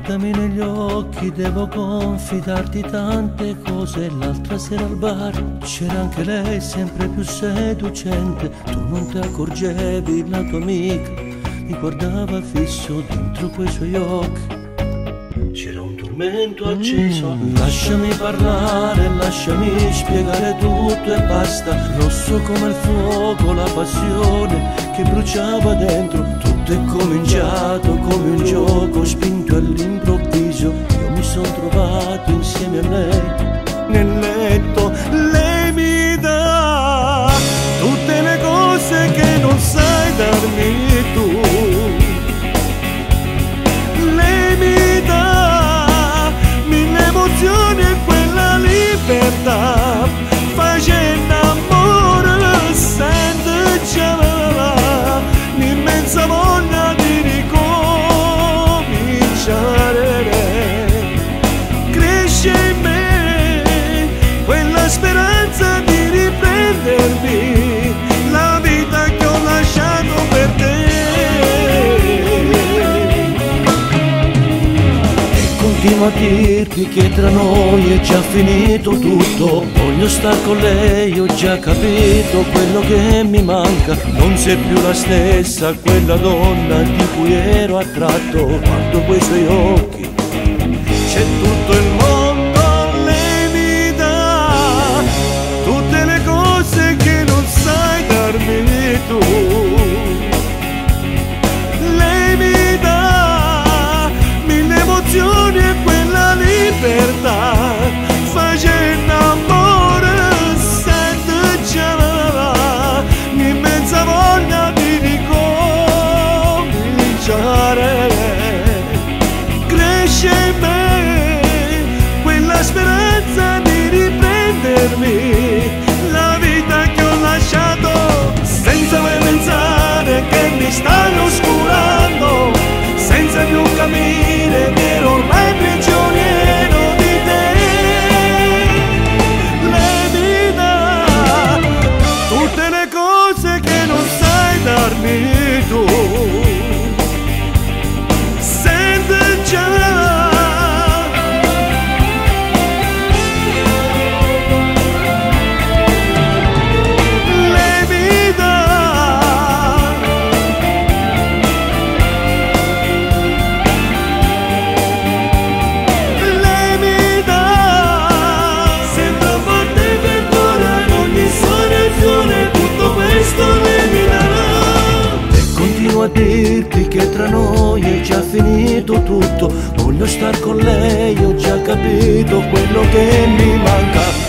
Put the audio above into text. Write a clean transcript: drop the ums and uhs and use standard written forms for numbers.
Guardami negli occhi, devo confidarti tante cose. L'altra sera al bar c'era anche lei, sempre più seducente. Tu non ti accorgevi, la tua amica mi guardava fisso dentro quei suoi occhi. C'era un tormento acceso. Lasciami parlare, lasciami spiegare tutto e basta. Rosso come il fuoco, la passione che bruciava dentro. Tutto è cominciato come un gioco spinto all'improvviso. Io mi sono trovato insieme a lei nel letto. Lei mi dà tutte le cose che non sai darmi tu. Lei mi dà mille emozioni e quella libertà. Facendo amore sento già l'immensa voglia di ricominciare. Cresce in me quella speranza di riprendermi la vita che ho lasciato per te. Continuo a dirti che tra noi è già finito tutto. Voglio star con lei, ho già capito quello che mi manca. Non sei più la stessa, quella donna di cui ero attratto. Guardo quei suoi occhi, c'è tutto il mondo. Lei mi dà tutte le cose che non sai darmi tu. Lei mi dà mille emozioni e quella libertà. Facendo amore sento già l'immensa voglia di ricominciare. Cresce in me quella speranza di riprendermi la vita che ho lasciato, senza mai pensare che mi stai oscurando, senza più capire che ero ormai prigioniero di te. Lei mi dà tutte le cose che non sai darmi tu. Sente già a dirti che tra noi è già finito tutto. Voglio star con lei, ho già capito quello che mi manca.